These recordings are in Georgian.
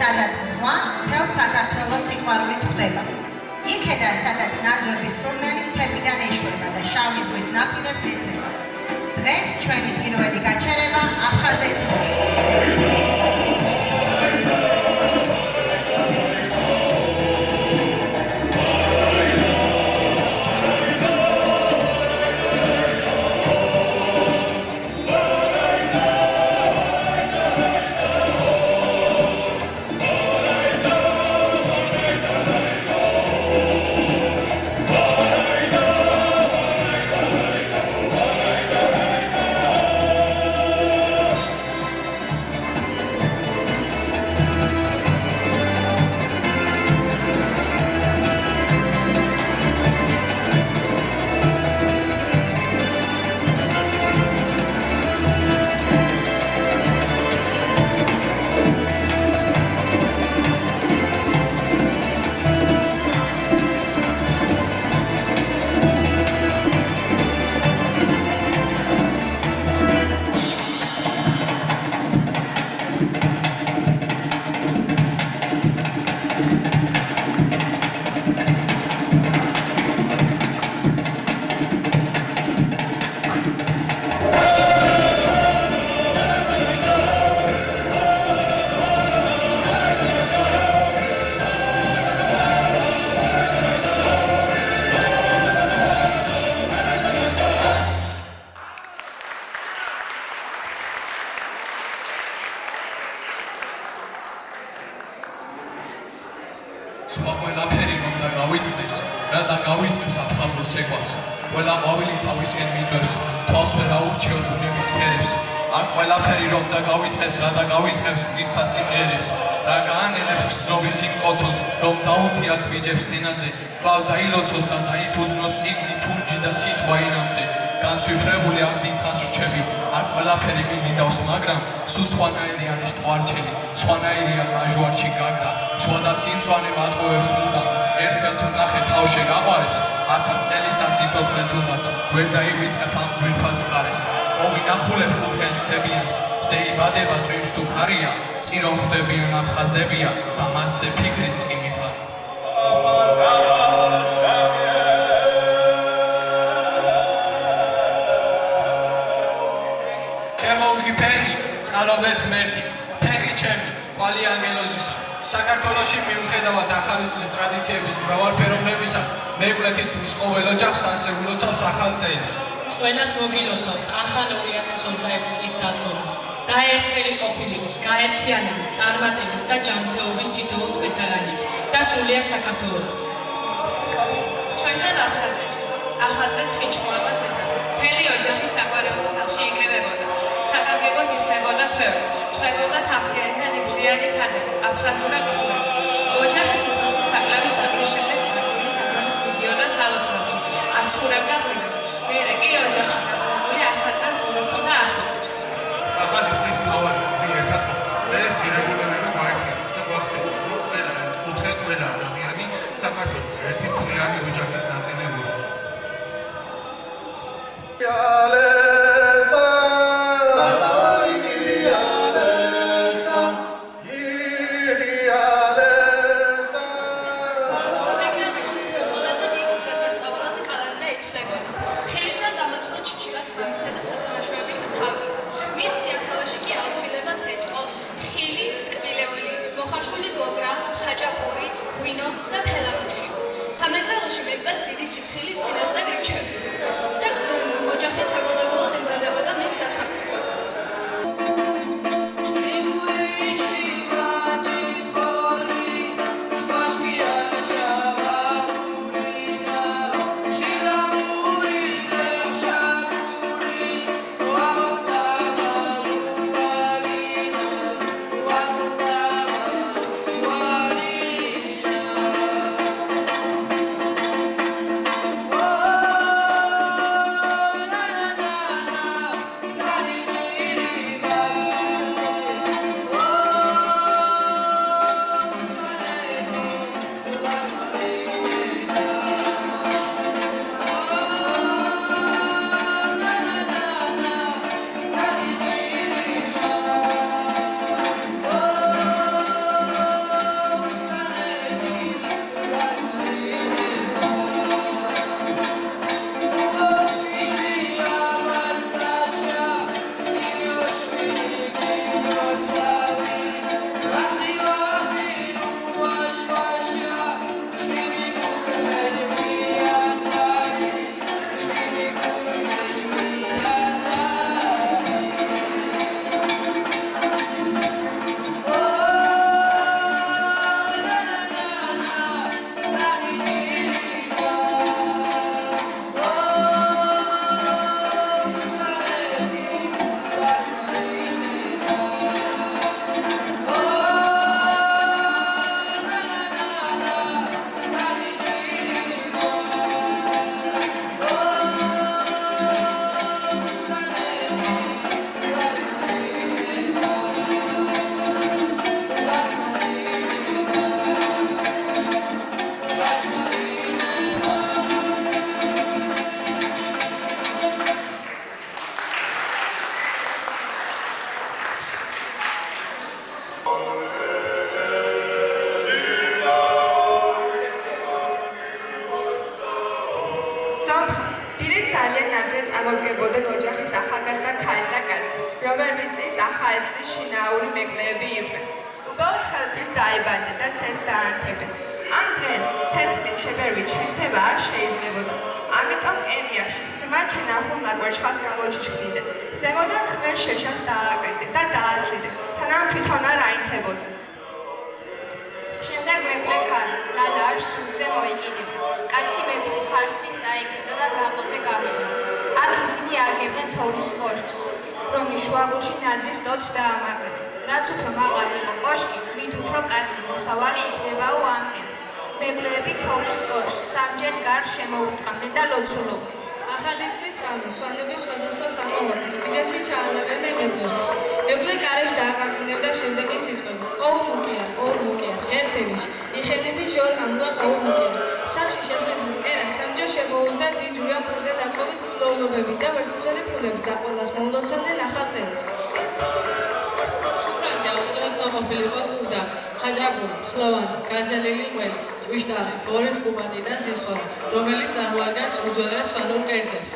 სადაც ზღვა მთელ საქართველოს სიყვარულით ხვდება. იქედან, სადაც ნაძვების სურნელი მთებიდან ეშვება და შავი ზღვის ნაპირებს ეცემა. დღეს ჩვენი პირველი გაჩერება აფხაზეთია. სხვა ყველაფერი რომ და გავიწყდეს, რა და გავიწყებს აფხაზურ ცეკვას. ყველა ყვავილი თავისკენ მიწევს, თვალს ვერ აურჩევ ბუნების ფერებს. აქ ყველაფერი რომ და გავიწყეს, რა და გავიწყებს გირთა სიმღერებს. რა გაანელებს გრძნობის იმ კოცოს, რომ დაუთიათ ბიჭებს სენაზე. კვლავ დაილოცოს და დაიფუძნოს წიგნი, ფუნჯი და სიტყვა ენამზე. განსვიფრებული აქ დიდხანს რჩები, აქ ყველაფერი მიზიდავს, მაგრამ სულ სხვანაირი არის ტყვარჩელი, სხვანაირია ლაჟვარდში გაგრა. ცუდა სიმწვანე მატყუებს მუდამ, ერთხელ თუ ნახე თავში გაყარებს, 1000 წელიწად სიცოცხლე თუნდაც, ვერ დაივიწყებ ამ ძვირფას მხარეს. მოვინახულებ კუთხეს მთებიანს, შეიბადება წვიმს თუ ხარია, წირომ ხდებიან აფხაზებია და მათზე ფიქრიც კი მიხარ. შემოვდგი ფეხი, წყალობეთ ღმერთი, ფეხი ჩემი, კვალი ანგელოზისა. საქართველოში მიუხედავად ახალი წლის ტრადიციების მრავალფეროვნებისა, მეუღლე თითქმის ყოველ ოჯახს ასეულოცავს ახალ წელს. ყველას მოგილოცავთ ახალ 2021 წლის დადგომას და ეს წელი ყოფილიყოს გაერთიანების, წარმატების და ჯანმრთელობის თითოეულ ქვეყანაში და სრულიად საქართველოში. ჩვენთან აფხაზეთში ახალ წელს ხიჭმულობას ეძახა. მთელი ოჯახი საგვარეულო სახლში იკრებებოდა. საგანგებოდ იხსნებოდა ქვევრი, ცხებოდა თაფლიანი და ნებზიანი ქადები, აფხაზურად უღმები. ოჯახის უფროსი საკლავის დადგმის შემდეგ გარკვეული საგანით მიდიოდა სალოცავში, ასხურებდა ღვინოს. მერე კი ოჯახში დაბრუნებული ახალ წელს ურეწოდა ახლობებს. ახალი წლის თავარია წინ ერთად და ეს ღირებულებები გაერთიანდა და გვახსენებს, რომ ყველა ადამიანი საქართველოს ერთი მთლიანი ოჯახის ნაწილი უნდა. სამეგრელოში მეკვეს დიდი სიფხილი წინასწარ ირჩევდნენ და ოჯახი საგონაგოლოდ ემზადებოდა მის დასაქმებად. წარმოდგებოდნენ ოჯახის ახალგაზრდა ქალი და კაცი, რომელმაც ის ახალგაზრდის შინაური მეკლეები იყვნენ. უბრალოდ ხელფერს დაიბანდნენ და ცეცხლს დაანთებდნენ. ამ დღეს ცეცხლის შებერვით შენთება არ შეიძლებოდა. ამიტომ კერიაში ღრმად შენახულ ნაკვერშხალს გამოჩიშქდნენ. ზემოდან ხმერს შეშას დააკრიტდნენ და დაასლიდნენ, სანამ თვითონ არ აინთებოდა. შემდეგ მეკლე ქალი ლალა არ სულზე მოიკიდებდა. კაცი მეკლე ხარცით წაიკიდა და გაყოზე გავიდა. აქ ისინი აგებდნენ თოვლის კოშკს, რომლის შუაგულში ნაძვის ტოტს დაამაგრებდნენ. რაც უფრო მაღალი იყო კოშკი, მით უფრო კარგი მოსავალი იქნებაო ამ წინს. მეკლეები თოვლის კოშკს სამჯერ გარს შემოუტყამდნენ და ლოცულობდნენ. ახალი წლის ღამე სვანების სხვადასხვა სანოვარდის კიდეში ჩაანარებდნენ მეკლეშთვის. მეკლე კარებს დააკარგუნებდა შემდეგი სიტყვებით: ოუ მუკია, ღერდების, იხენები ჟორ ამბა ოუ მუკია. სახში შესვლისას კერას სამჯერ შემოულდა დიდ ჟუიამპურზე დაწყობით მკვლელობები და ვერცხლიანი ფულები და ყველას მოულოცავდნენ ახალ წელს. სუფრაზე აუცილებლად მოყოფილიყო კუდა, ხაჭაპური, ხლოვანი, გაზელილი ყველი, ჭვიშტარი, ღორის კუპატი და სისხლი, რომელიც წარმოადგენს უძველეს სვანურ კერძებს.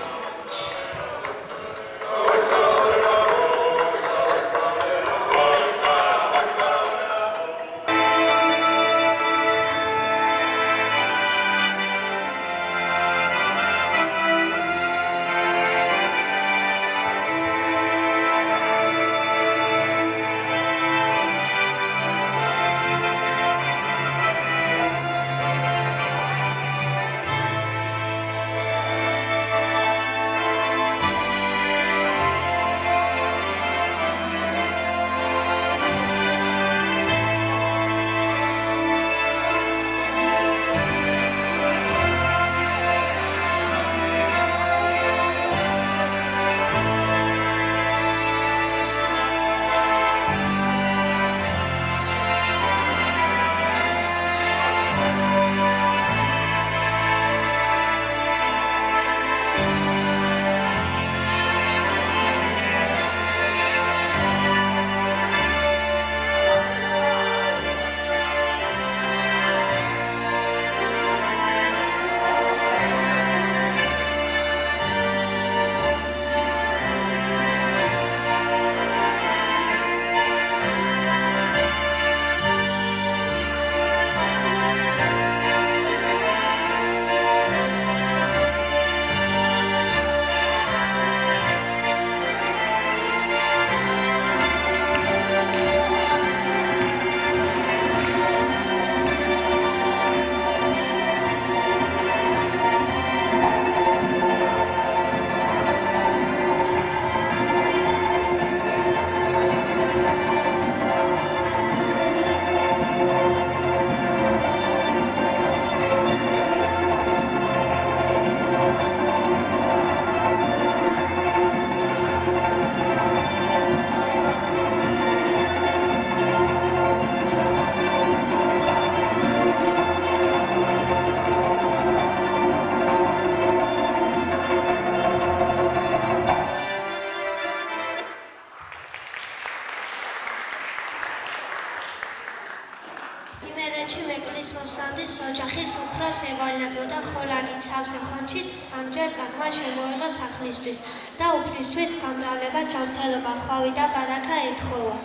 ოჯახის უფროს ევალებოდა ხოლაგით სავსე ხონჩით სამჯერ წახმა შემოიღო სახლისთვის და უფლისთვის გამრავლება, ჯანმრთელობა, ხვავი და ბარაკა ეთხოვა.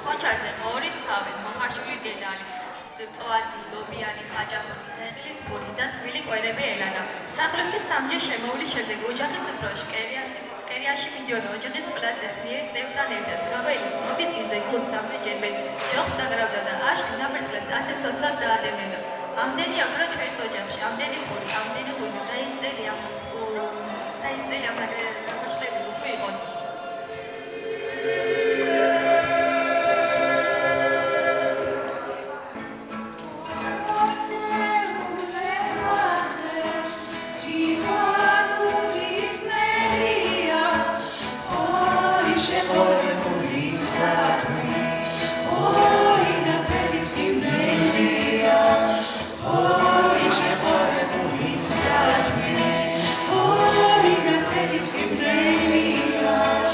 ხონჩაზე მორის თავი, მოხარშული დედალი, მწვადი, ლობიანი, ხაჭაპური, ღეღლის პური და ტკბილი კვერები ელადა. სახლისთვის სამჯერ შემოვლის შემდეგ ოჯახის უფროს კერიაში მიდიოდა ოჯახის ყველაზე ხნიერ წევრთან ერთად, რომელიც მოდის გიზე გულს სამნეჯერმე ჯოხს დაგრავდა და აშლი ნაბერძლებს ასეთ ლოცვას დაადევნებდა. ამდენი აგრო ჩვენს ოჯახში, ამდენი პური, ამდენი ღვინო და ის წელი ამ ნაგრეჭლებით უხვი იყოს. Oh,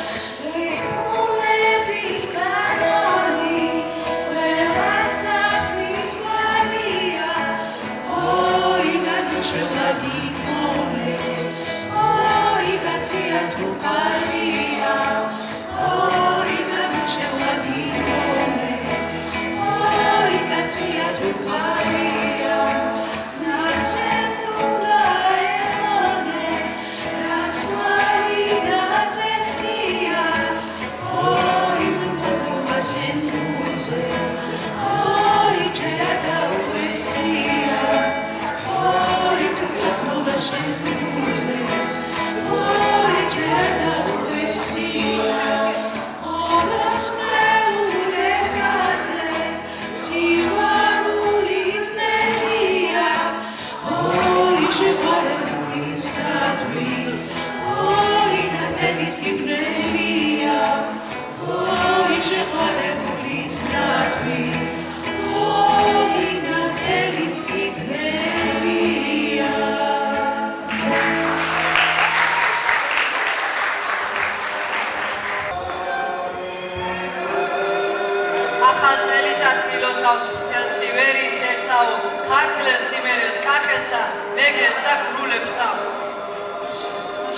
ახალ წელიწადს გილოცავთ მთელ სივერიისერსაო, ქართლებს იმერებს, კახელსა, მეგრებს და გურულებსა.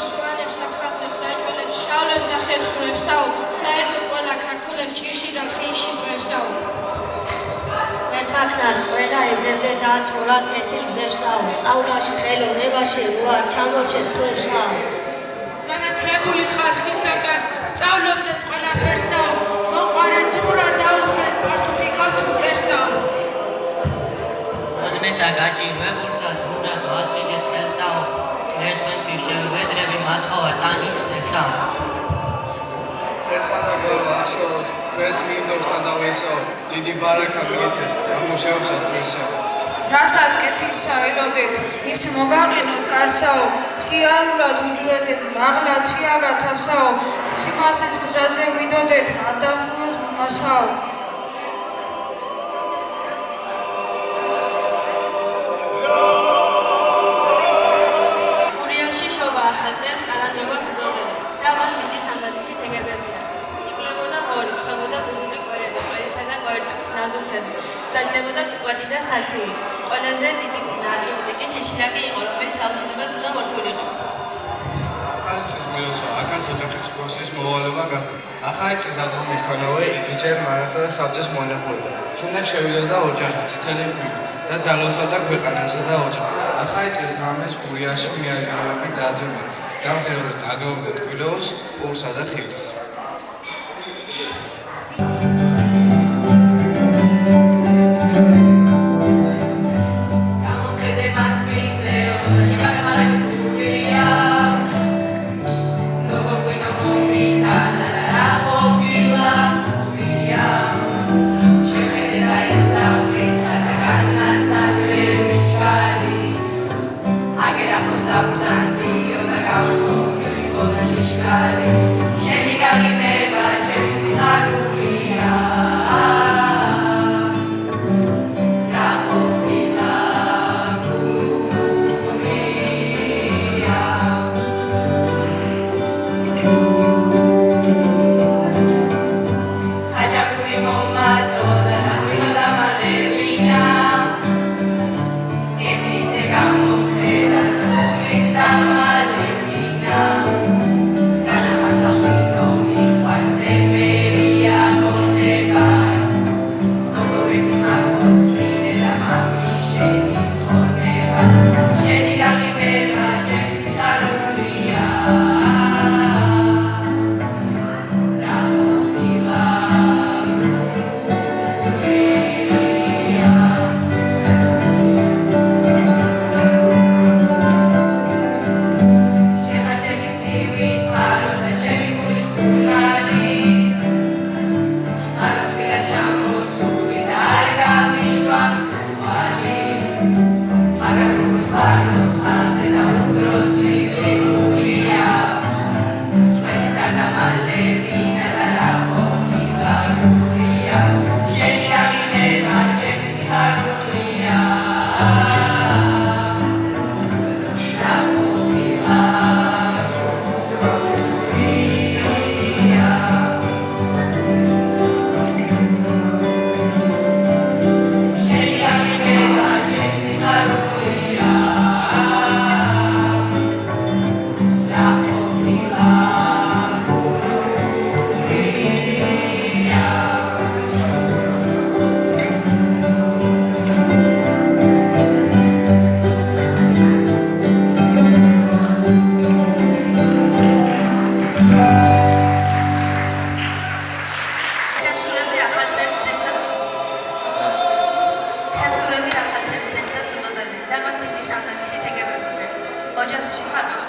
სვანებს, აფხაზებს, რაჭველებს, შავლებს და ხევსურებსაო, საერთოდ ყველა ქართველებს ჭირში და ხიში ძმებსაო. ერთმანქნას ყველა ეძებდეთ აწმურად კეთილ გზებსაო, სწავლაში, ხელოვნებაში, უარ ჩამორჩეთ ხვებსაო. განათლებული ხალხისაგან სწავლობდეთ ყველაფერსაო, მოყვარე ძღვრა დაუხდეთ პასუხი გავწყვეტესაო. ოზმესა გაჭირვებულსა ზღურად ვაწყიდეთ ხელსაო, დღესკვენთვის შევვედრები მაცხოვარ ტანჯულსნესაო. სეტყვა და გვარო აშოროს, დღეს მინდორს დადავესაო, დიდი ბარაქა მიეცეს, ამუშევსად ქვესაო. რასაც კეთილსა ელოდეთ, ის მოგაყენოთ კარსაო, ხიარულად უჯვრედეთ, მაღლა ციაგაცასაო, სიმართლის გზაზე ვიდოდეთ, არ დავუოთ მასაო. გურიაში შობა ახალ წელს კალანდობას უწოდებენ და მას დიდი სამზადისი თეგებებია. იკვლევოდა მორი, ცხებოდა გურული კვერები, ყველისა და კვერცხის ნაზუხები, საგდებოდა კვადი და საცივი. ყველაზე დიდი ატრიბუტი ჩეჩილაკი იყო, რომელიც აუცილებლად უნდა მორთულიყო. ახალი წლის მილოცვა, აქაც ოჯახის პროცესის მოვალეობა გახდა. ახალი წლის დადგომისთანავე იგი ჯერ მარასა და საბჭოს მოენახულებოდა. შემდეგ შევიდოდა ოჯახი, წითელი ღვინო და დალოცავდა ქვეყანასა და ოჯახს. ახალი წლის ღამეს გურიაში მიადგილებლები დაადგება. გამყარებულად აგროვებდნენ ტკბილეულს, პურსა და ხილს.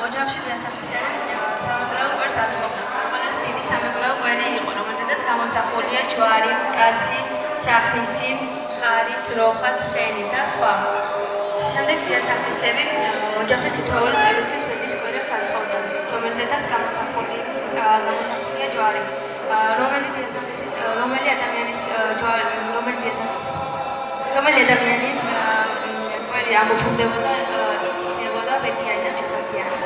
ოჯახში დასახლებები სამეგრელო კვერს აწყობდა. ყველაზე დიდი სამეგრელო კვერი იყო, რომელთაც გამოსახულია ჯვარი, კაცი, სახნისი, ხარი, ძროხა, ცხენი და სხვა. შემდეგ დასახლებები ოჯახის თითოეული წევრისთვის მეტის კვერს აწყობდა, რომელთაც გამოსახულია ჯვარი. რომელი ადამიანის ამოფრქვდებოდა, ის იქნებოდა მეტიანი და მისრათიანი.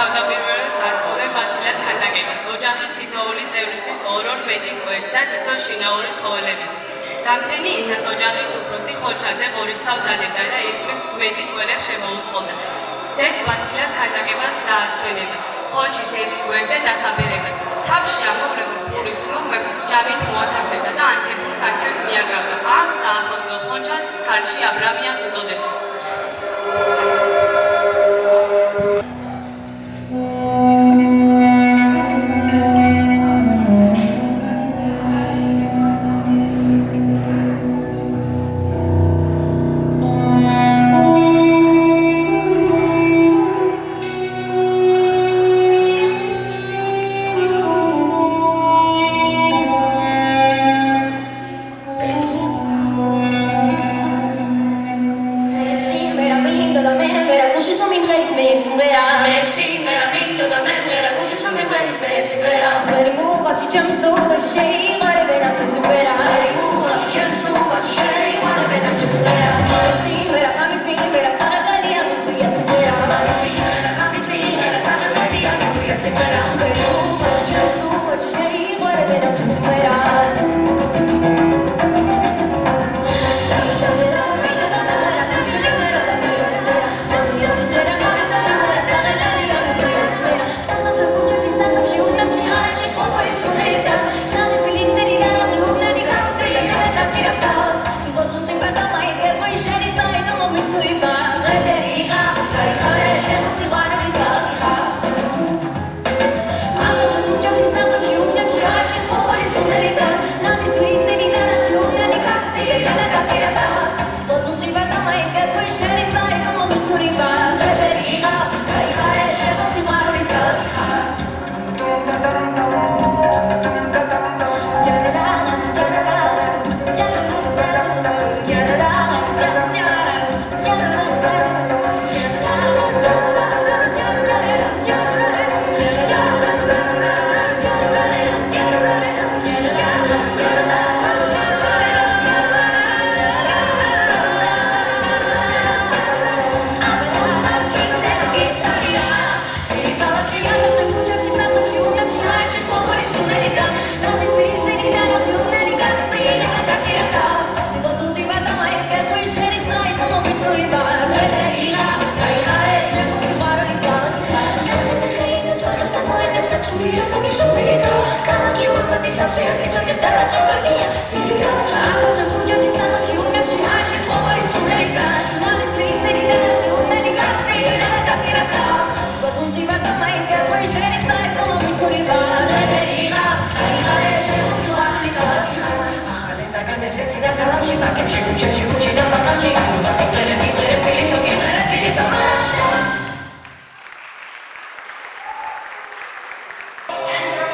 თავდაპირველად დაწყვეტა ვასილეს ქანდაკებას, ოჯახის თითოეული წევრისთვის ორ-ორ მეტის კვერს და თითო შინაური ცხოველებისთვის. გამთენი ისას ოჯახის უფროსი ხოჩაზე ღორის თავს დადებდა და ირგვლივ მეტის კვერებს შემოუწყობდა. ზედ ვასილეს ქანდაკებას დაასვენებდა, ხოჩის ერთ კვერზე დასაბერებდა. ხალხში აბრამიანს უწოდებდა.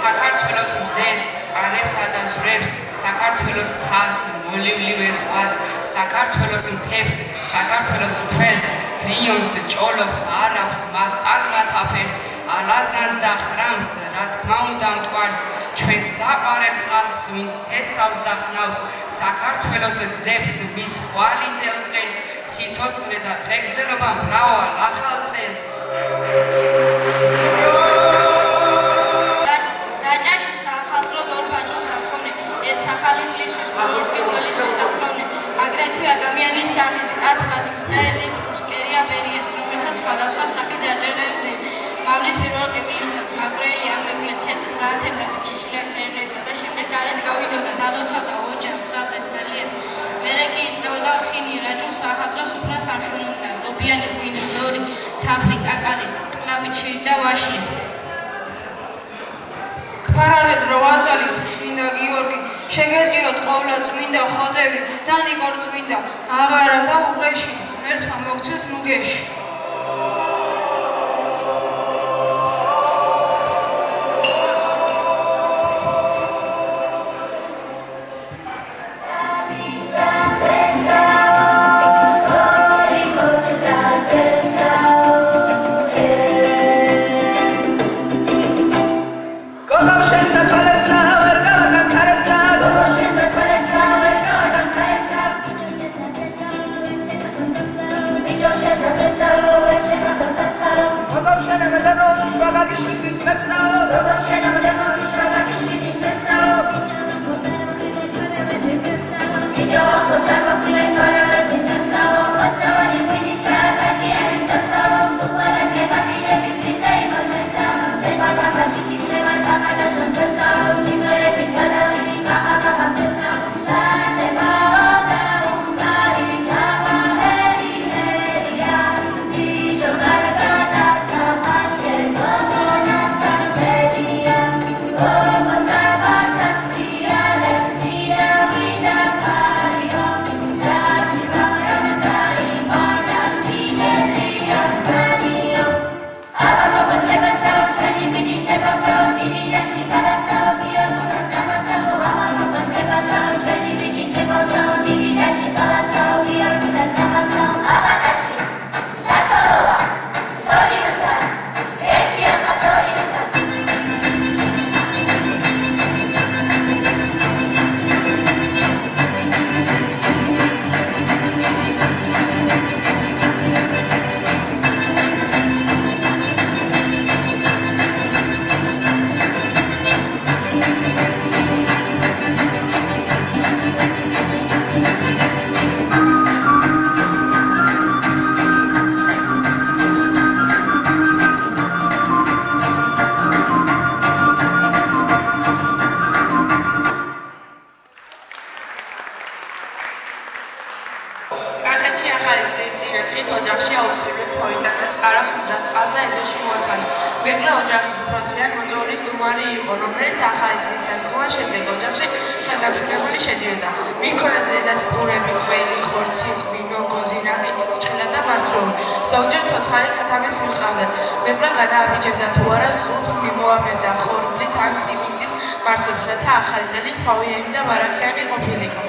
საქართველოს მზეს, არებსა და ზვრებს, საქართველოს ცას, მოლივლივე ზღვას, საქართველოს მთებს, საქართველოს მთველს, რიონს, ჭოლოხს, არაბს, მატარღათ აფერს, ალაზანს და ხრამს, რა თქმა უნდა მტკვარს, ჩვენ საყვარელ ხალხს, ვინც თესავს და ხნავს, საქართველოს გზებს, მის ხვალინდელ დღეს, სიცოცხლე და დღეგრძელობა მრავალ ახალ წელს. რაჭაში საახალწლო დორბაჭოს საცხოვნე, ერთ სახალის ლისთვის, ბორსკი ძველისთვის საცხოვნე, აგრეთვე ადამიანის სახის, კათბასის და ერთი კერია ბერიას, რომელსაც სხვადასხვა სახით აჭერებდნენ. მამლის პირველ ყივილისას მაყვრელი ან მეკვლიციას გზაათებდა, შიშლაკს ეღებდა და შემდეგ გარეთ გავიდოდა, დალოცავდა ოჯახს, საძეს, მელიას. მერე კი იწყებოდა ხინი, რაჭოს საახალწლო სუფრას ამშვენებდა, ლობიანი ღვინო, ლორი, თაფლი, კაკალი, კლავიჩი და ვაშლი. ფარადეთ რო ვაწალის წმინდა გიორგი, შეგეწიოთ ყოვლა წმინდა ხოტები და ნიკორ წმინდა, აღარა და უღეში, ერთმა მოგცეთ მუგეში. Sa ოჯახის უფროსი ან მოწვევის სტუმარი იყო, რომელიც ახალი წლის დათხოვნის შემდეგ ოჯახში ხელდაშვებული შედიოდა. მიჰქონდა დედას პურები, ყველი, ხორცი, ღვინო, გოზინაყი, ჭრიჭხელა და მარცვლეული. ზოგჯერ ცოცხალი ქათამის მიჰყავდათ. მეუღლე გადააბიჯებდა თუ არა ზღურს მიმოამებდა ხორბლის ან სიმინდის მართლებს, რათა ახალი წელი ხვავიანი და ბარაქიანი ყოფილიყო.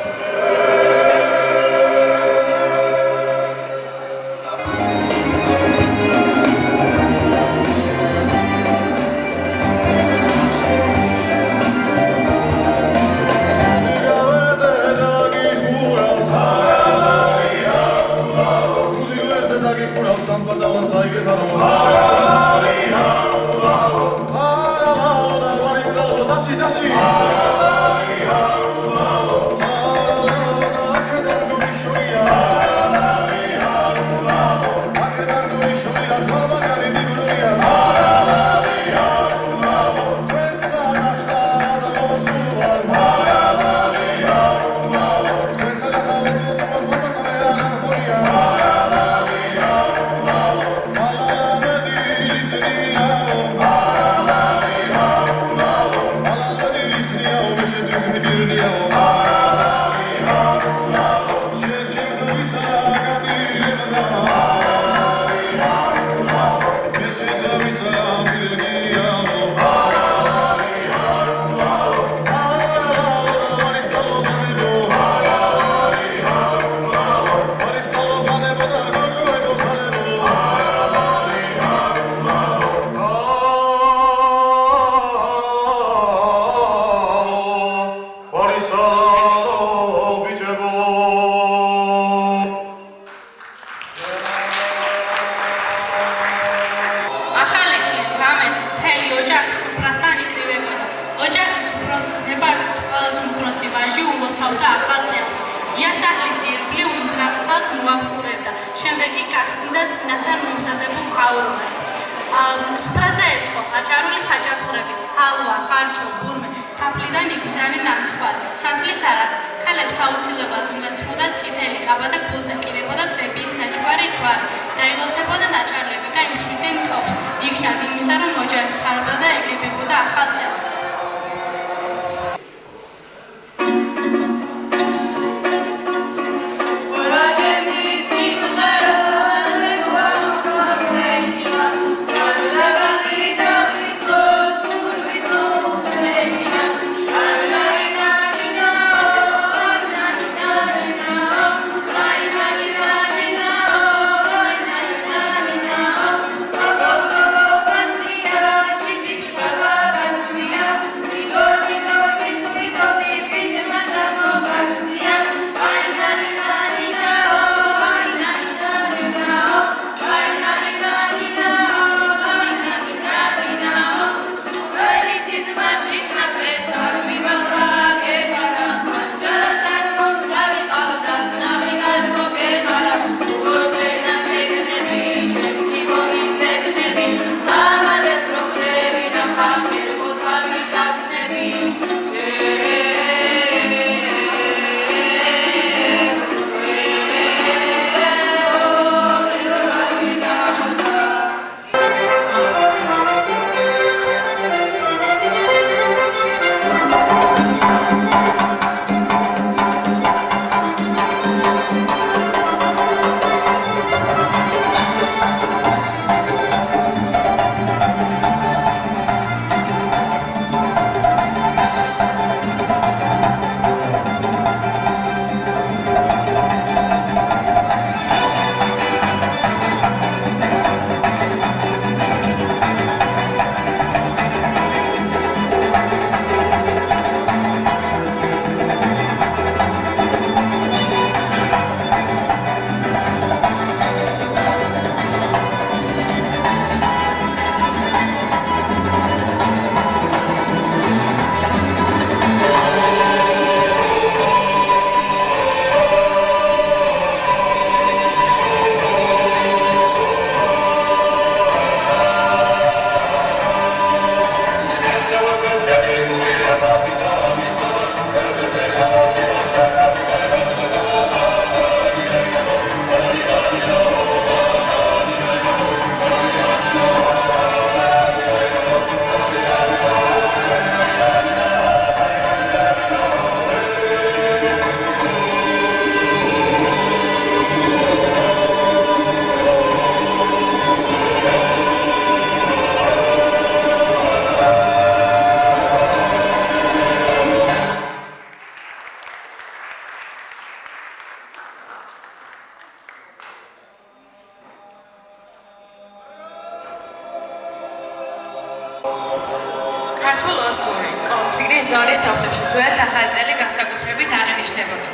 ზონის სოფლებში ძველი ახალი წელი განსაკუთრებით აღინიშნებოდა.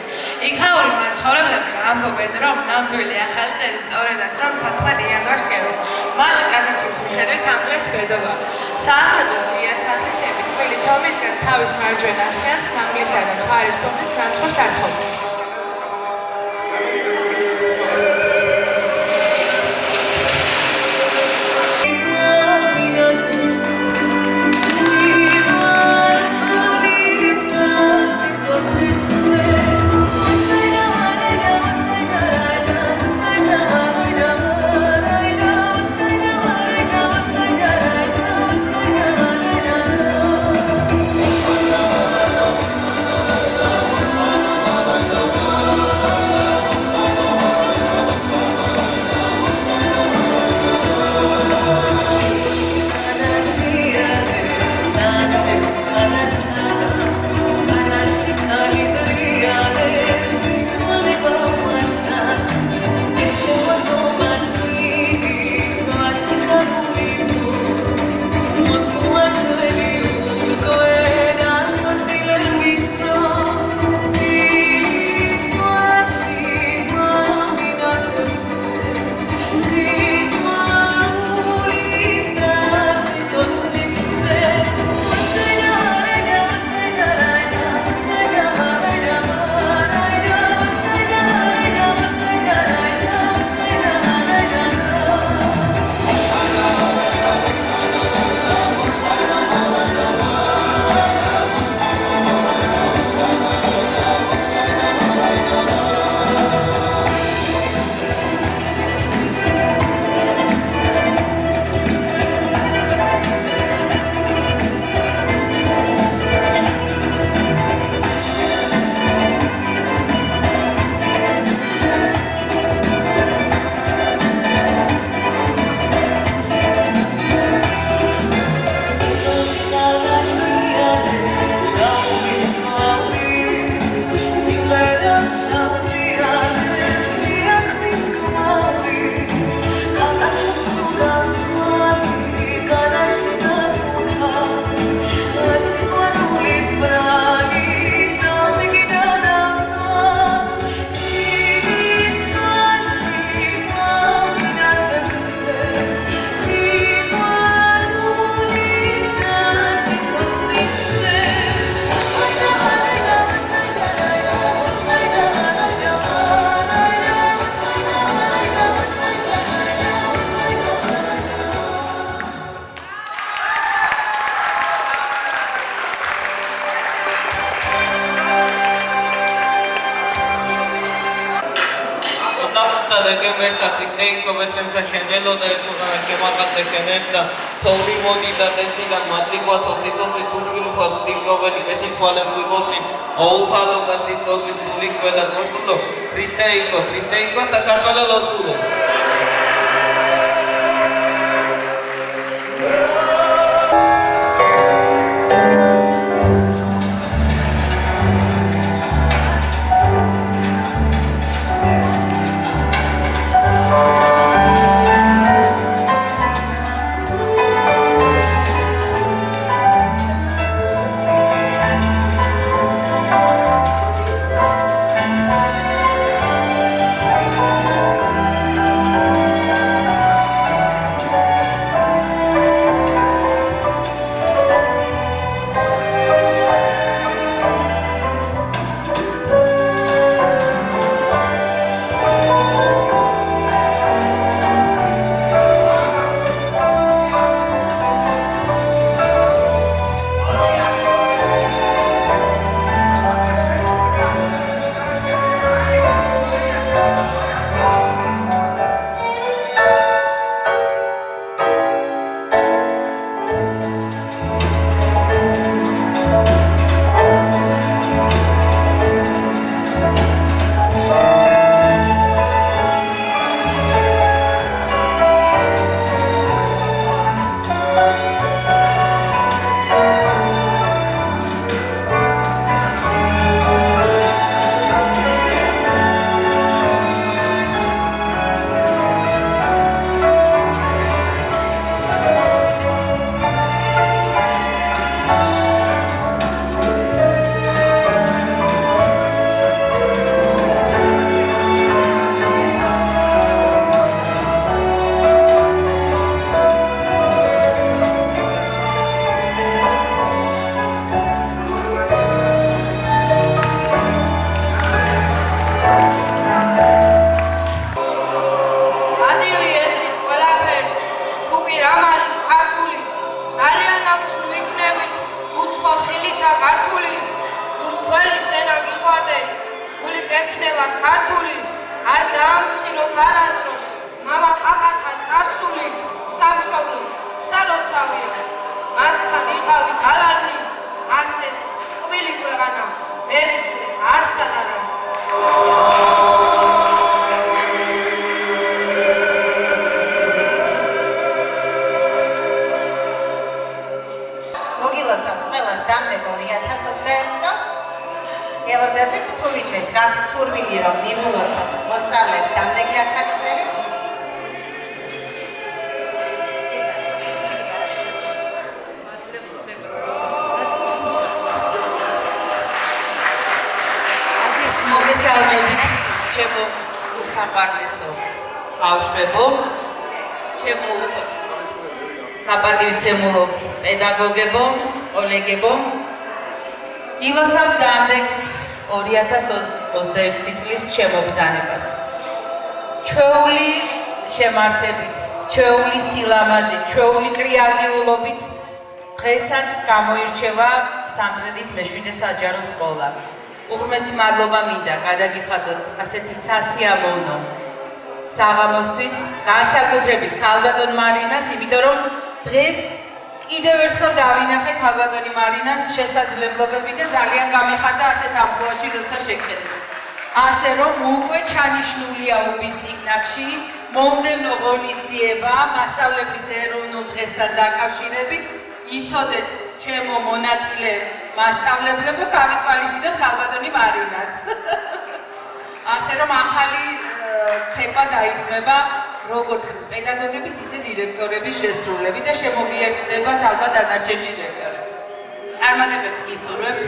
იქაური მაცხოვრებლები ამბობენ, რომ ნამდვილი ახალი წელი სწორედაც რომ 14 იანვარს გერო. მათი ტრადიციის მიხედვით ამ დღეს ბედობა. საახალწლოს დიასახლისები თბილისის ომისგან თავის მარჯვენა ხელს ნამგლისა და მთვარის ფორმის ნამსხვრს აცხობენ. ხილითა ქართული უსწველი სენა გიყვარდე გული გექნებათ ქართული არ დაამციროთ არასდროს მამა პაპათა წარსული სამშობლო სალოცავია მასთან იყავით ალარნი ასეთ ყვილი ქვეყანა მერწყული არსად არა მოგილოცავთ ყველას დამდეგ 2026 წელს ელოდებით თუ ვინმეს გაქვთ სურვილი რომ მივულოცოთ მოსწავლეებს დამდეგი ახალი წელი მოგესალმებით ჩემო უსაყვარლესო ბავშვებო ჩემო საპატივცემულო პედაგოგებო კოლეგებო ილოცავთ დამდეგ 2026 წლის შემოგზანებას ჩვეული შემართებით ჩვეული სილამაზით ჩვეული კრეატიულობით დღესაც გამოირჩევა სამტრედის მე-7 საჯარო სკოლა უღრმესი მადლობა მინდა გადაგიხადოთ ასეთი სასიამოვნო საღამოსთვის განსაკუთრებით ქალბატონ მარინას იმიტომ რომ დღეს კიდევ ერთხელ დავინახე ქალბატონი მარინას შესაძლებლობები და ძალიან გამიხარდა ასეთ ამბავში როცა შეგხედეთ ასე რომ უკვე ჩანიშნულია უბის წიგნებში მომდევნო ღონისძიება მასწავლებლის ეროვნულ დღესთან დაკავშირებით იცოდეთ ჩემო მონაწილე მასწავლებლებო გავითვალისწინოთ ქალბატონი მარინაც ასე რომ ახალი ცეკვა დაიქმნება როგორც პედაგოგების ისე დირექტორების შესრულებით და შემოგიერთდება ალბათ დანარჩენი დირექტორები. წარმატებებს გისურვებთ.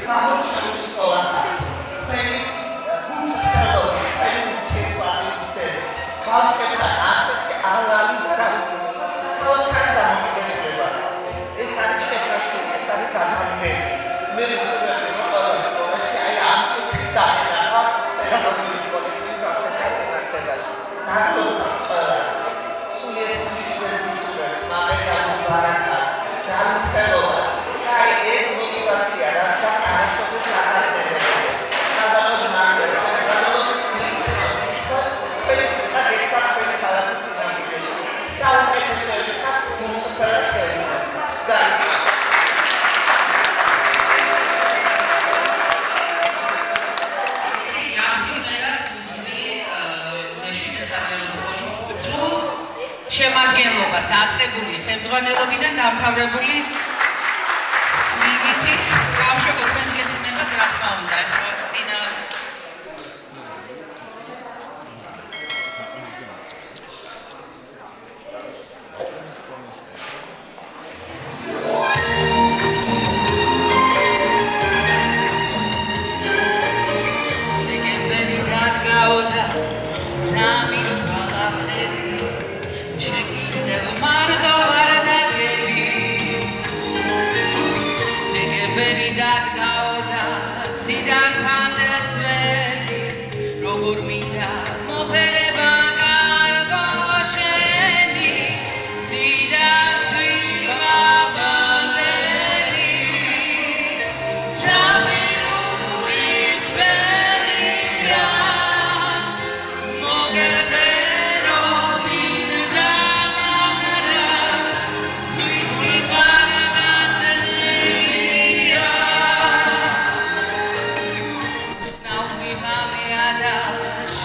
შემადგენლობას დაწყებული ხელმძღვანელობიდან დამთავრებული ლიგითი ბავშვებო თქვენს გეცნობათ რა თქმა უნდა ახლა წინა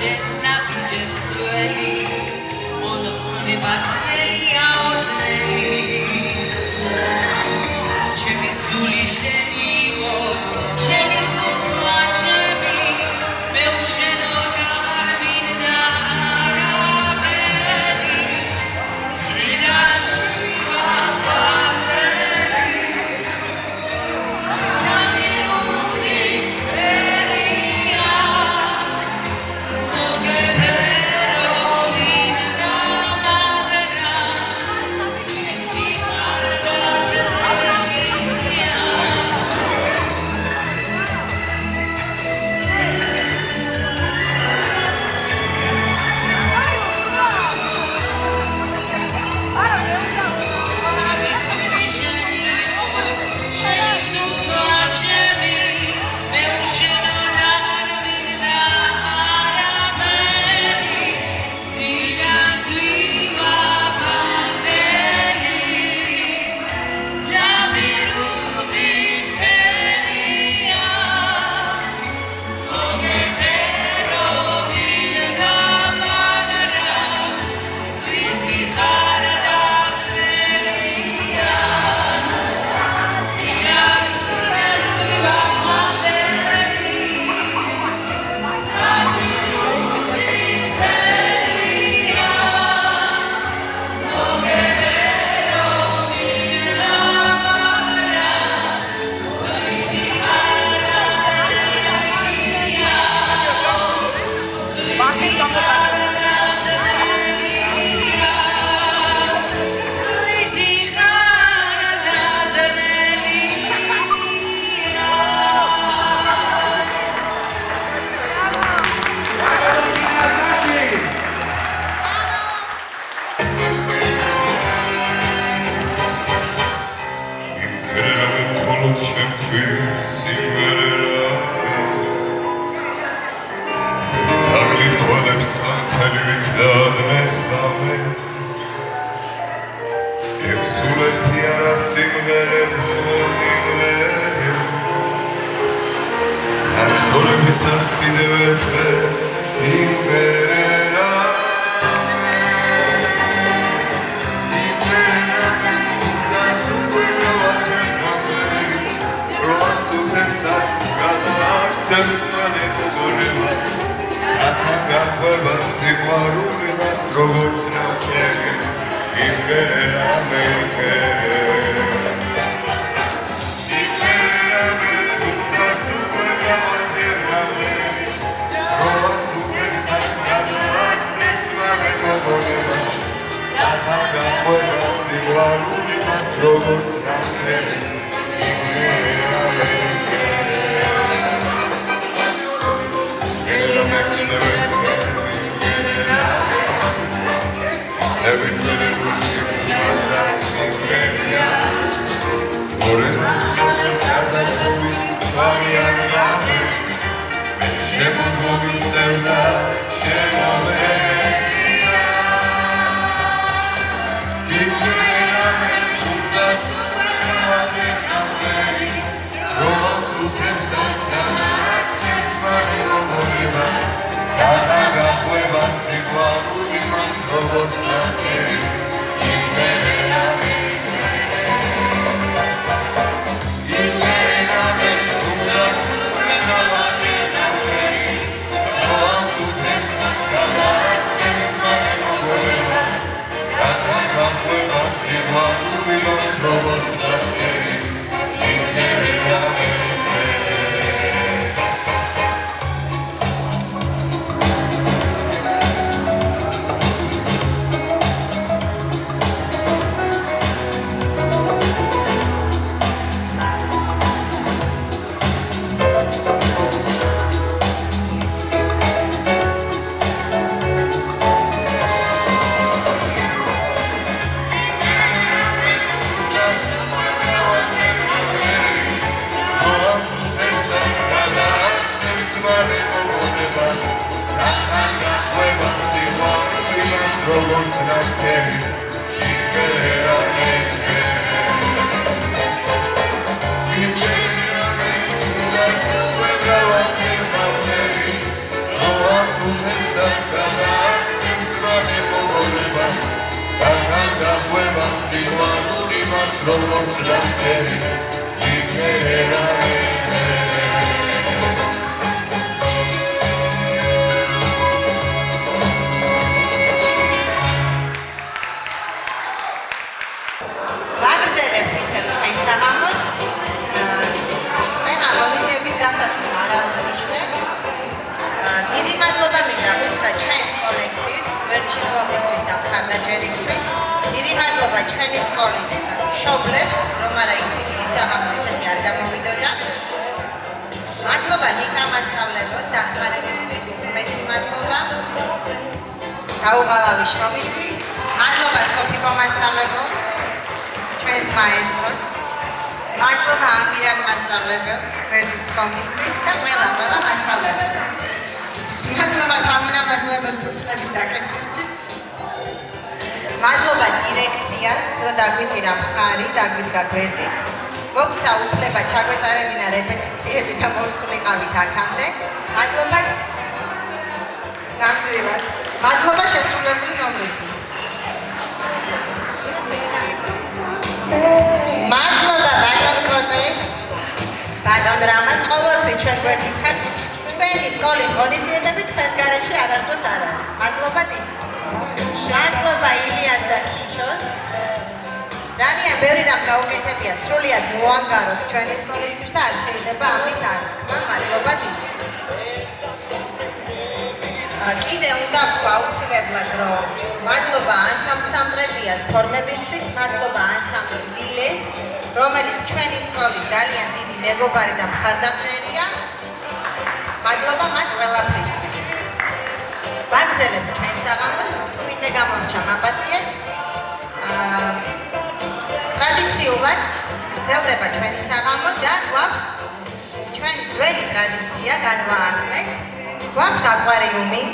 She's not ტრადიციულად გრძელდება ჩვენი საღამო და გვაქვს ძველი ტრადიცია განვაახლეთ. გვაქვს აკვარიუმი,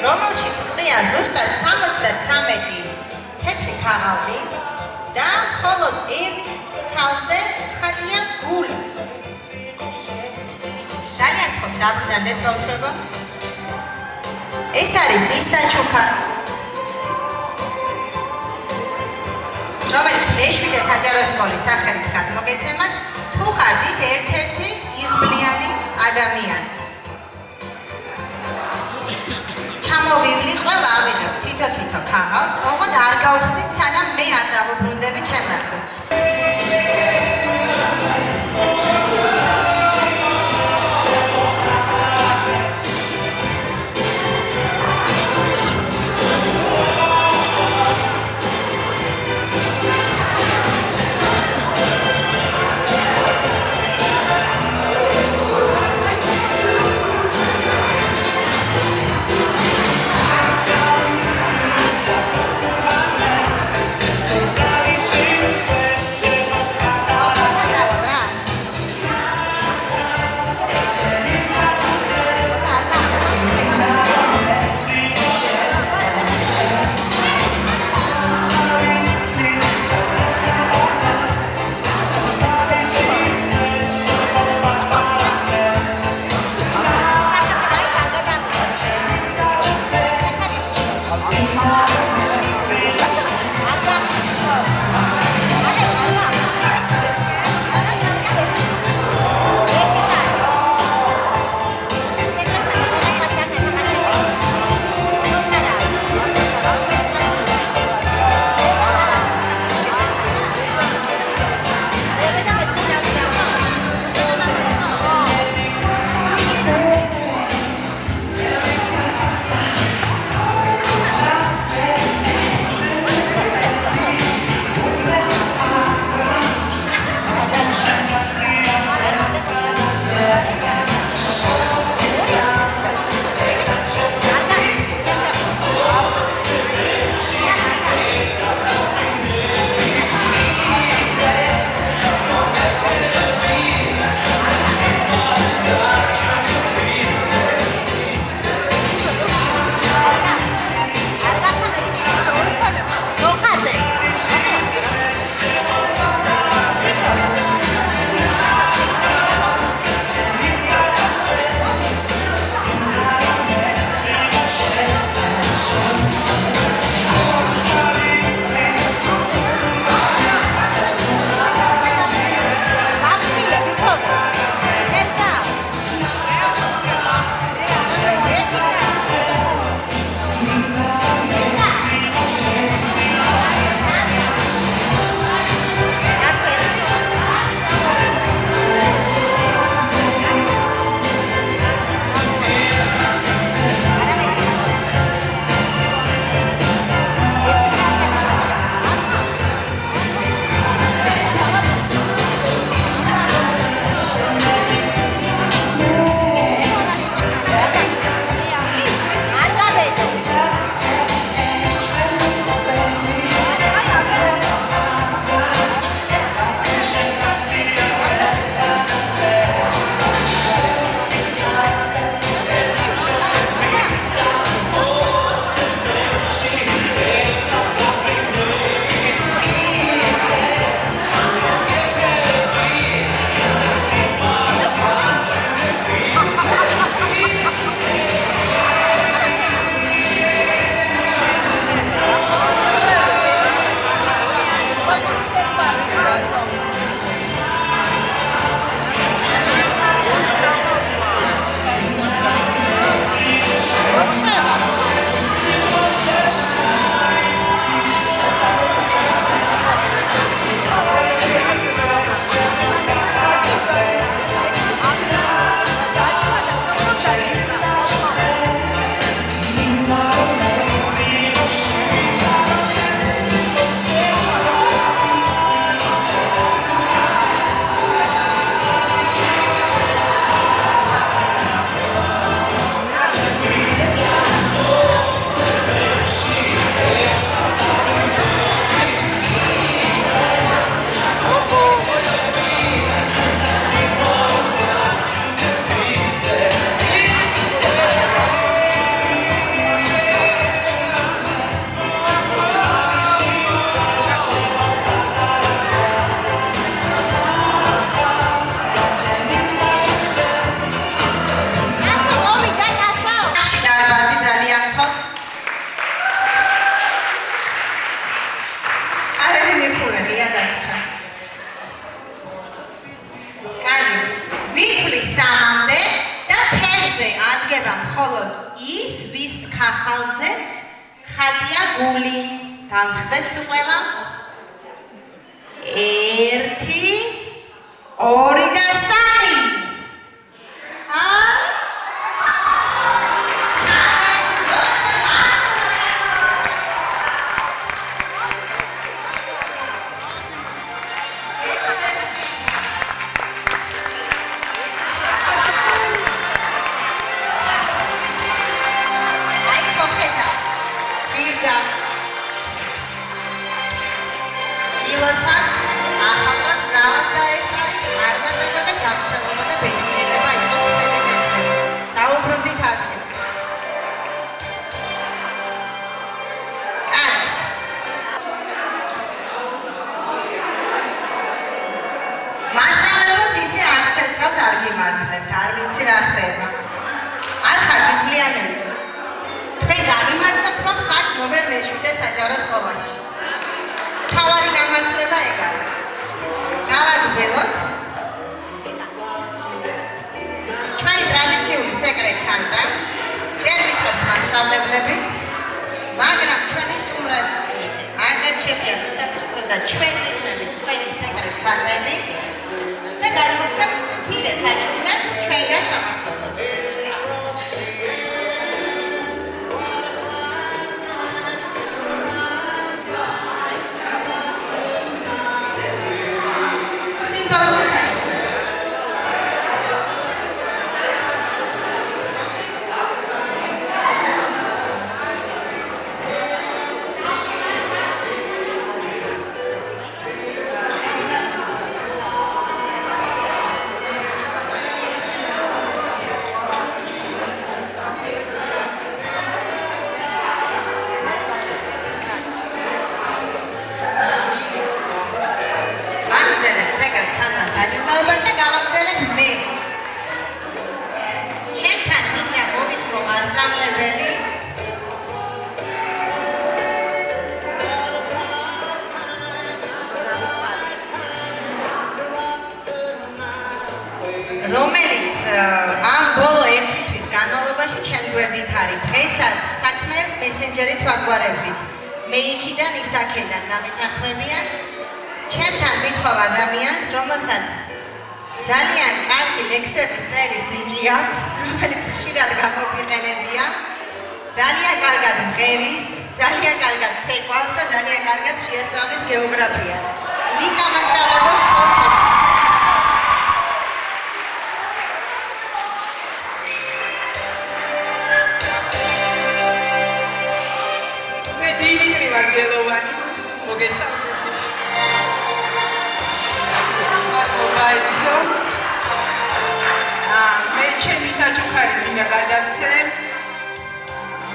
რომელშიც ყრია ზუსტად 73 თეთრი ქაღალდი და მხოლოდ ერთ ცალზე ხატია გული. ძალიან გთხოვთ დაბრძანდეთ ბავშვებო. ეს არის ის საჩუქა, რომელიც მეშვიდე საჯარო სკოლის სახელით გადმოგეცემათ, თუ ხართ ის ერთ-ერთი იღბლიანი ადამიანი. ჩამოვივლი ყველა ავიღებ თითო ქაღალდს, ოღონდ არ გავხსნით, სანამ მე არ დავუბრუნდები ჩემს. ვითვლის 3-მდე და ფერზე ადგება მხოლოდ ის, ვის ქახალძეც ხატია გული. დავსხდეთ სულ ყველა. 1 2 და 3. რომელიც ამ ბოლო 1 თვის განმავლობაში ჩემ გვერდით არის. დღესაც საქმეებს მესენჯერით ვაგვარებდით. მე იქიდან ის აქედან დამეთანხმებიან. ჩემთან ვითხოვ ადამიანს, რომელსაც ძალიან კარგი ლექსების წერის ნიჭი აქვს, რომელიც ხშირად გამოფიყენებია. ძალიან კარგად მღერის, ძალიან კარგად ცეკვავს და ძალიან კარგად შეასწავლის გეოგრაფიას. ლიკა მასწავლებლობს თხოვს. Dimitri Margelovani, მოგესალმებით. მადლობა. მე ჩემი საჩუქარი მინდა გადაცემ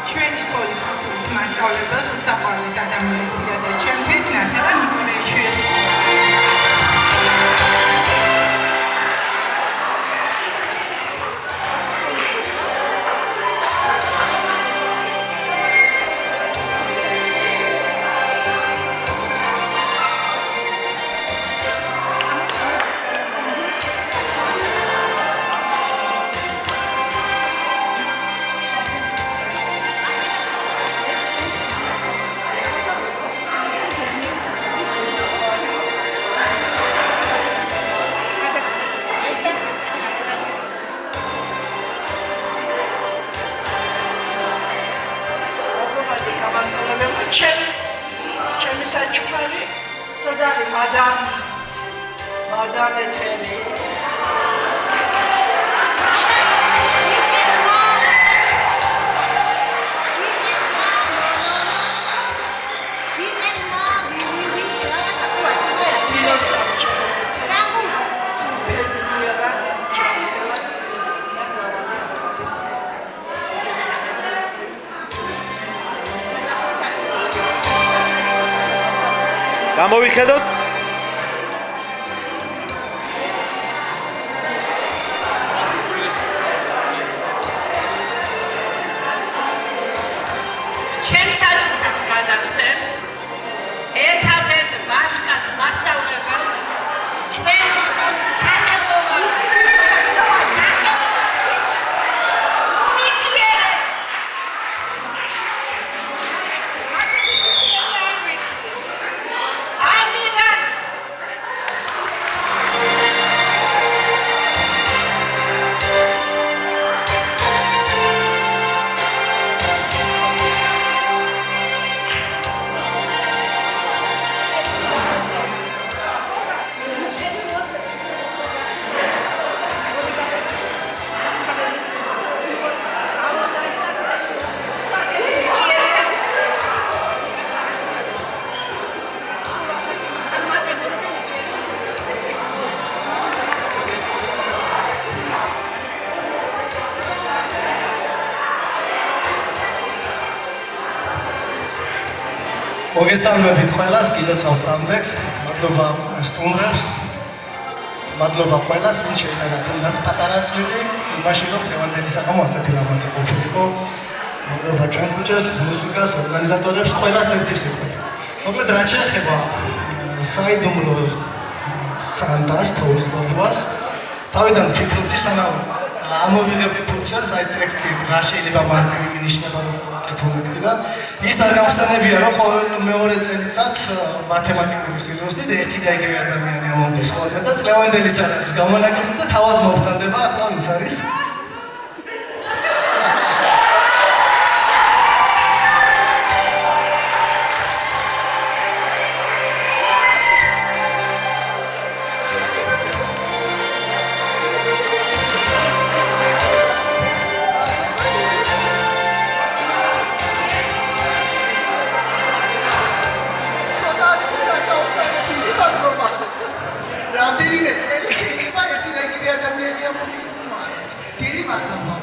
ჩვენი სკოლის მოსულის მასწავლებლებს უსაყვარლის ადამიანის პირადად ჩემთვის ნათელა ნიკოლაიშვილი. ჩემი საჩუქარი ზოგადად მადამ ეთერი გამოვიხედოთ ჩემს საჩუქარს გადავცემ ერთადერთ ვაჟკაც მასწავლებელს ჩვენი სკოლის სახელმწიფო მოგესალმებით ყველას, გილოცავთ ამბექს, მადლობა სტუმრებს, მადლობა ყველას, ვინც შეიტანა თუნდაც პატარა წვლილი, იმაში რომ დღევანდელი საღამო ასეთი ლამაზი ყოფილიყო. მადლობა ჩვენს ბიჭებს, მუსიკას, ორგანიზატორებს, ყველას ერთი სიტყვით. მოკლედ რაც შეეხება საიდუმლო სანტას თოვის ბოჯვას, თავიდან ფიქრობდი სანამ ამოვიღებდი ფუნქციას, აი ტექსტი რა შეიძლება მარტივი მინიშნება რომ კეთილ მეთქიდა. ის არ გამხსენებია რომ ყოველ მეორე წელიწადს მათემატიკური სიზუსტით ერთი და იგივე ადამიანი მომდის ხოლმე და წლევანდელიც არ არის გამონაკლისი და თავად მობრძანდება ახლა ვინც არის. რამდენიმე წელი შეიძლება ერთი და იგივე ადამიანია მომიყვანოს. დიდი მადლობა.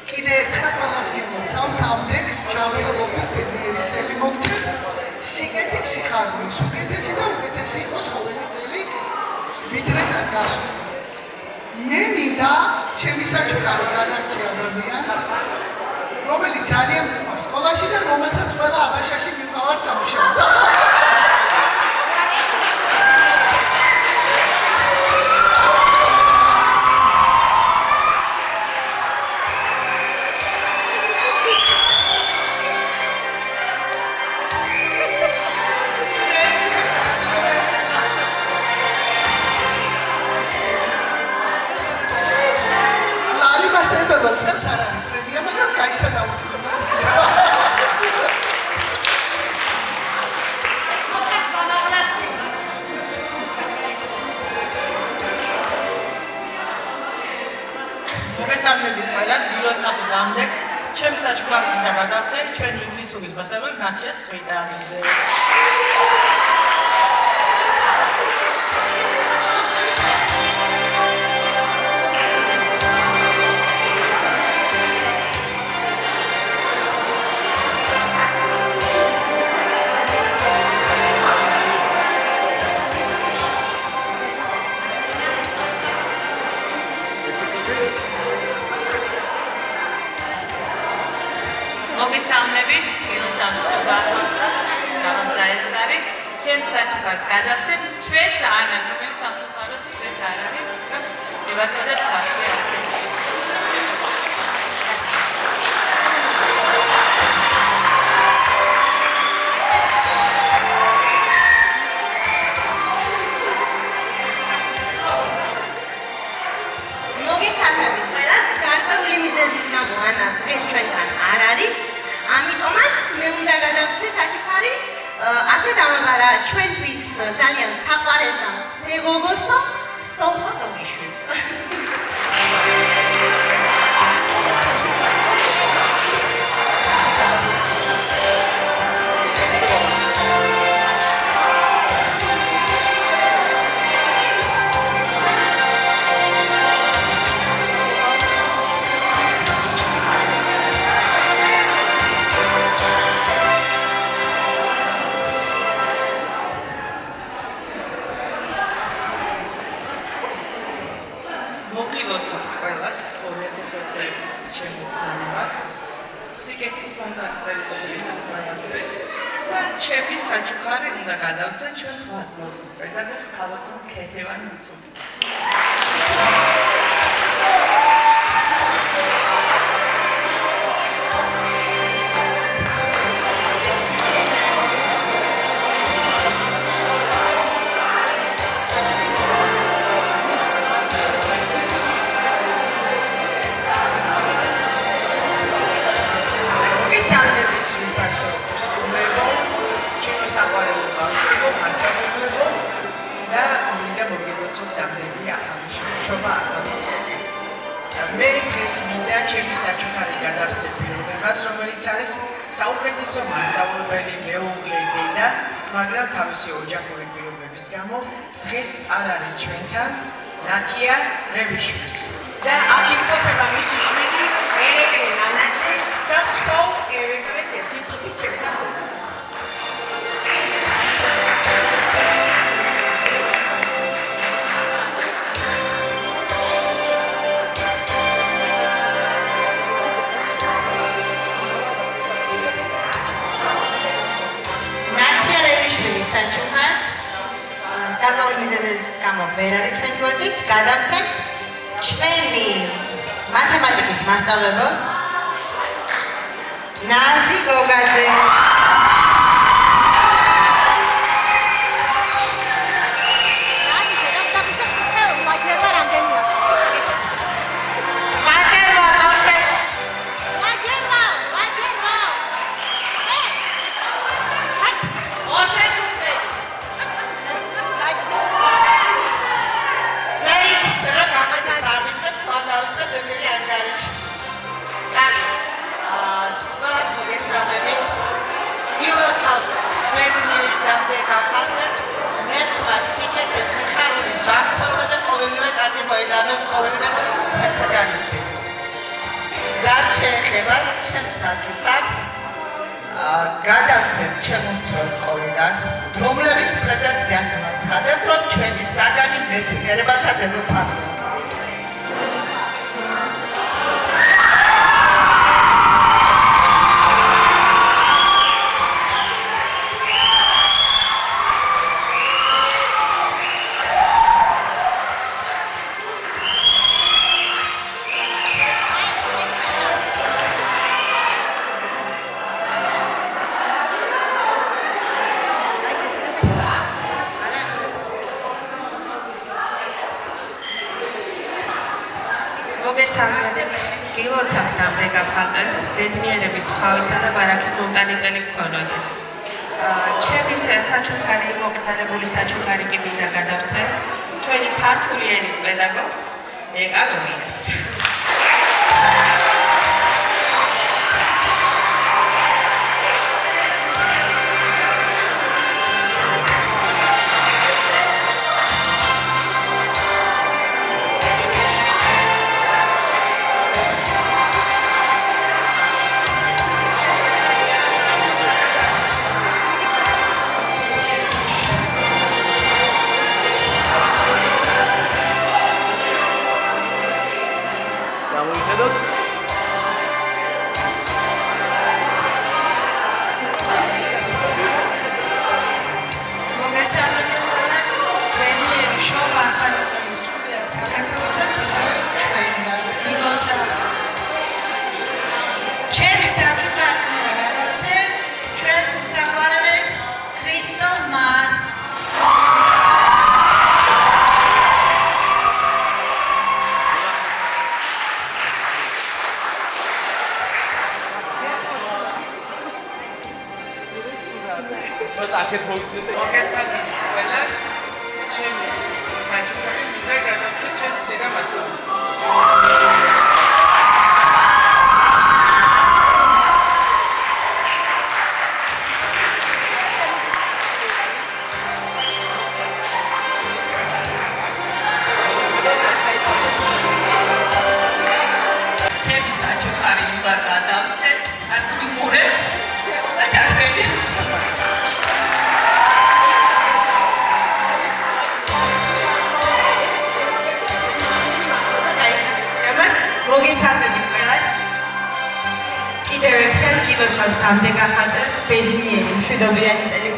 კიდე ერთხელ ყველას გელოცავთ ამბექს ჯანმრთელობის ბედნიერის წელი მოგცეთ. სიკეთის სიხარულის უკეთესი და უკეთესი იყოს ყოველი წელი ვიდრე წარგასული. მე მინდა ჩემი საჩუქარი გადარჩი ადამიანს, რომელიც ძალიან მიყვარს სკოლაში და რომელსაც ყველა აბაშაში მიყვარს სამუშაოდ. წელს არ არის პრემია, მაგრამ გაისა დაუცილებლად იქნება. მოგესალმებით ყველას, გილოცავთ ამბექს, ჩემი საჩუქარი მინდა გადავცე ჩვენი ინგლისურის მასწავლებელი ნათია სხეიდაძე. მოგესალმებით, გილოცავთ ბარხანცას, რაღაც დაესარი. ჩემს საჩუქარს გადავცემ ჩვენს ანას, რომელიც სამწუხაროდ დღეს არ არის. მივაწოდებ სახლში არცი. მოგესალმებით ყველას, გარკვეული მიზეზის გამო ანა დღეს ჩვენთან არ არის. ამიტომაც მე უნდა გადავცე საჩუქარი, ასე დამაბარა ჩვენთვის ძალიან საყვარელ და მეგოგოსო სოფო ტომიშვილს. მოგილოცავთ ყველას 2026 წლის შემოგზავნებას. სიკეთის უნდა წერილობრივის მონასტრის და ჩემი საჩუქარი უნდა გადავცე ჩვენ სხვა ძმას პედაგოგს ქალბატონ ქეთევან მისულიც. საყვარელი ბავშვებო, მასწავლებლებო და მინდა მოგილოცოთ დამდეგი ახალი შემოშობა, ახალი წელი. მე დღეს მინდა ჩემი საჩუქარი გადავცე პიროვნებას, რომელიც არის საუკეთესო მასწავლებელი, მეუღლე, დედა, მაგრამ თავისი ოჯახური პირობების გამო დღეს არ არის ჩვენთან, ნათია რევიშვილს. და აქ იმყოფება მისი შვილი ერეკლე ნანაცი და ხომ ერეკლეს ერთი წუთი ჩერდა მომდის. საჩუქარს გარკვეული მიზეზების გამო ვერ არის ჩვენს გვერდით, გადავცემთ ჩვენი მათემატიკის მასწავლებელს ნაზი გოგაძეს. გადავცემ ჩემომცროს კოლეგას, რომლებიც პრეზენტაციას მოაცხადებთ, რომ ჩვენი საგანი მეცნიერებათა დედოფალია. გილოცავთ დამდეგა ხალწეს, ბედნიერების ხავისა და ბარაქის მომტანიწელი გქონოდეს. ჩემი საჩუქარი, მოგრძალებული საჩუქარი კი მინდა გადავცე ჩვენი ქართული ენის პედაგოგს ეკა ლუმინეს.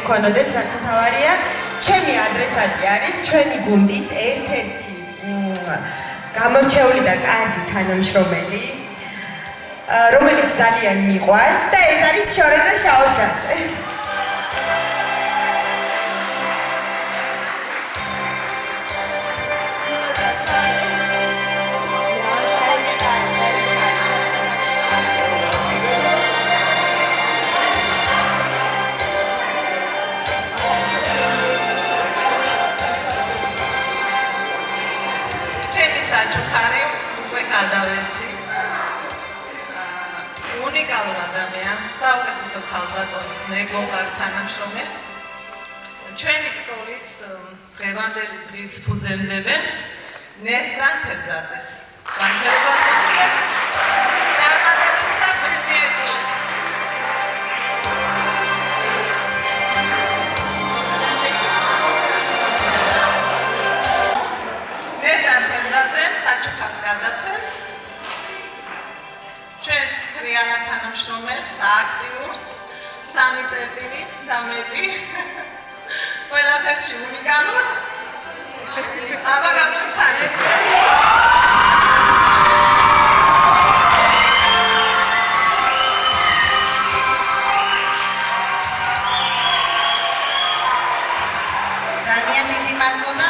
გქონოდეს, რაც თავარია, ჩემი ადრესატი არის ჩვენი გუნდის ერთ-ერთი გამორჩეული და კარგი თანამშრომელი, რომელიც ძალიან მიყვარს და ეს არის შორენა შაოშაძე. უნიკალურ ადამიანს, საუკეთესო ქალბატონს, მეგობარს, თანამშრომელს, ჩვენი სკოლის დღევანდელი დღის ფუძემდებელს, ნესტან თებზაძეს. განსაკუთრებით ვუსურვებ წარმატებებს და ბედნიერ წლებს. ნესტარ თევზაძემ საჩუქარს გადასცემს ჩვენს ცხრიანად თანამშრომელს, აქტიურს, 3 წერტილი და მეტი ყველაფერში უნიკალურს აბა გამოცანებ. ძალიან დიდი მადლობა.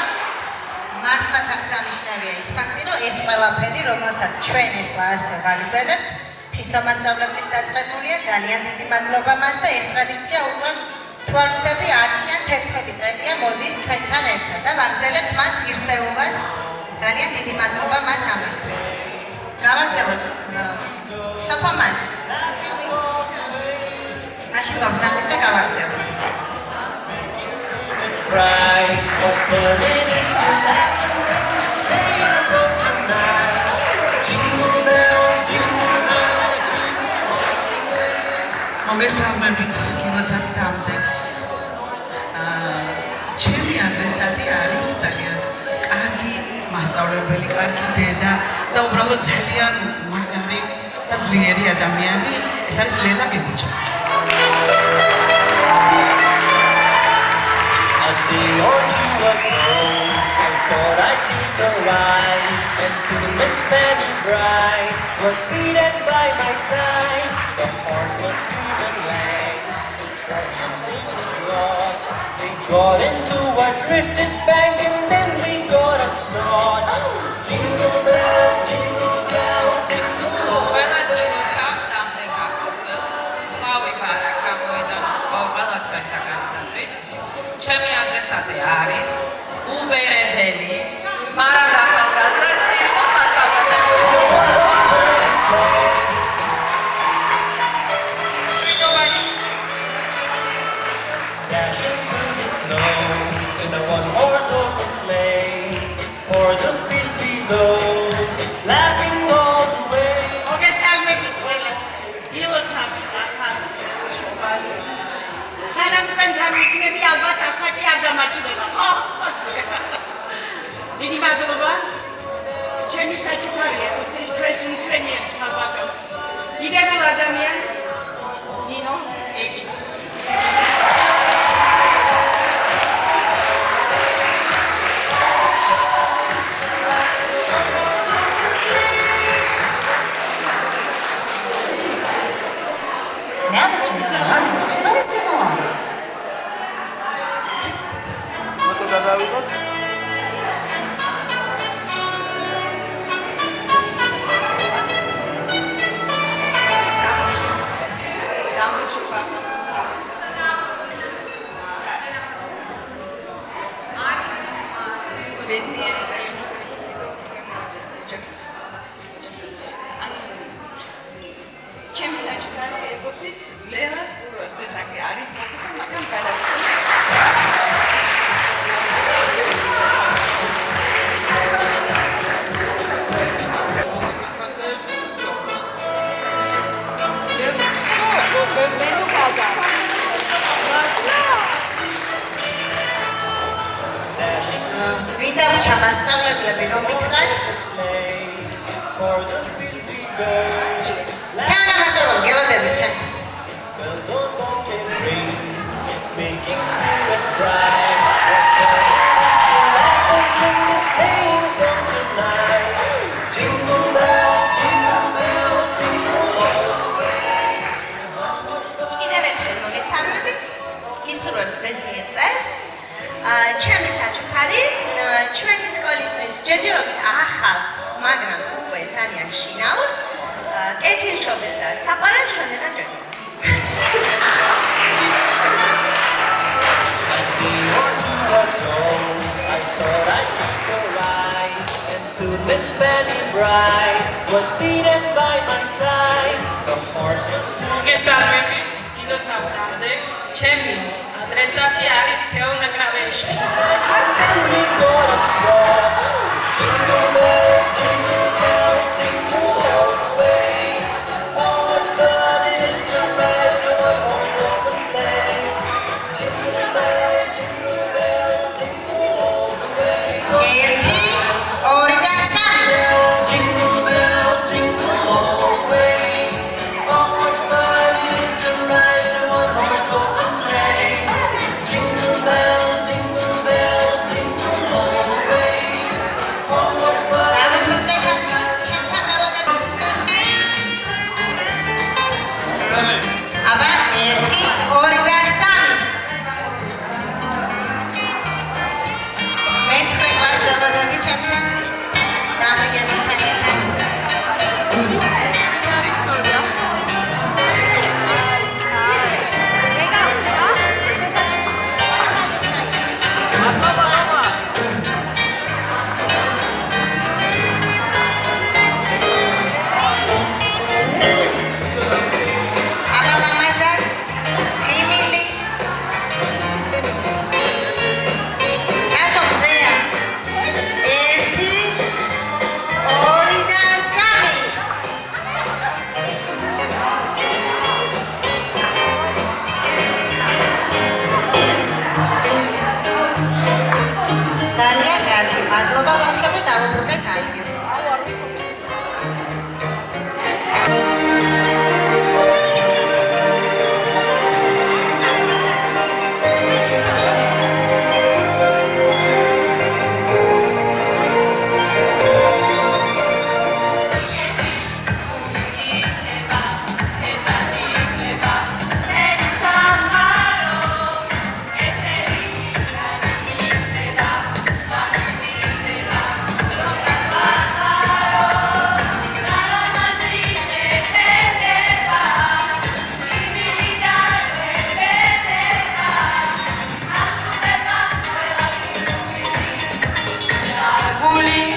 მართლაც აღსანიშნავია ის ფაქტი, რომ ეს ყველაფერი, რომელსაც ჩვენ ახლა ასე ვაგრძელებთ, ფისო მასწავლებლის დაწყებულია. ძალიან დიდი მადლობა მას და ეს ტრადიცია უკვე თუ არ ვცდები 10 ან 11 წელია მოდის ჩვენთან ერთად და ვაგრძელებთ მას ღირსეულად. ძალიან დიდი მადლობა მას ამისთვის. გავაგრძელოთ სოფო მას. მაშინ ვაბრძანეთ და გავაგრძელოთ. Right, what fun it is to laugh and sing this day of tonight. Jingle bells, jingle bells, jingle all the way. მოგესალმებით კინოცაც დამდეგს. ჩემი ადრესატი არის ძალიან კარგი მასწავლებელი, კარგი დედა და უბრალოდ ძალიან მაგარი და ძლიერი ადამიანი. ეს არის ლელა გეგუჩაც. A day or two ago, I thought I'd take a ride, and soon Miss Fanny Bright was seated by my side. The horse was even rang, his fortune soon brought. We got into a drifted bank, and then we got upsot. Jingle bells, jingle bells, jingle all the way. ჩემი ადრესატი არის უბერებელი, მარად ახალგაზრდა სირიულ მასწავლებელი. Dashing through the snow in a one-horse open sleigh, o'er the fields we go, laughing all the way. მოგესალმებით ყველას. ილოცავთ ახალგაზრდას შობას. სანამ თქვენთან ვიქნები, ალბათ ასაკი არ დამაჩნდება, ხო? დიდი მადლობა. ჩემი საჩუქარია, ეს ჩვენს მსვენიერს ხალბაკავს. დიდებულ ადამიანს, ნინო ექიმს. Now that you know the running, let's sing along. ბედნიერი წელი მოგვიყვებით თვითონ ჩემი საჩუქარი ეკუთვნის ლელას ტუროს տեսაკი არის მაგრამ გადავსწრებ ვინდა ჩამასწავლებლები რომ მითხრათ განა მასწავლებლ გელოდებით ჩა Making spirits bright, laughing in this day song tonight. Jingle bells, jingle bells, jingle all the way. კიდევ ერთხელ მოგესალმებით გისურვებთ ბედნიერ წელს ჩემი საჩუქარი ჩვენი სკოლისთვის ჯერჯერობით ახალს მაგრამ უკვე ძალიან შინაურს კეთილშობილ და საყვარელ შონენა ჯოჯოს A day or two ago, I thought I'd take a ride, and soon Miss Fanny Bright was seated by my side. The horse was მოგესალმებით კინოცავ დამდეგს ჩემი ადრესატი არის თეონაკრავეში and then we got upset. Jingle bells, jingle bells. საბრძოლოები ჩემთან. დამრიგებთან ერთად. მადლობა ბავშვებო, დავუბრუნდეთ ადგილს. გული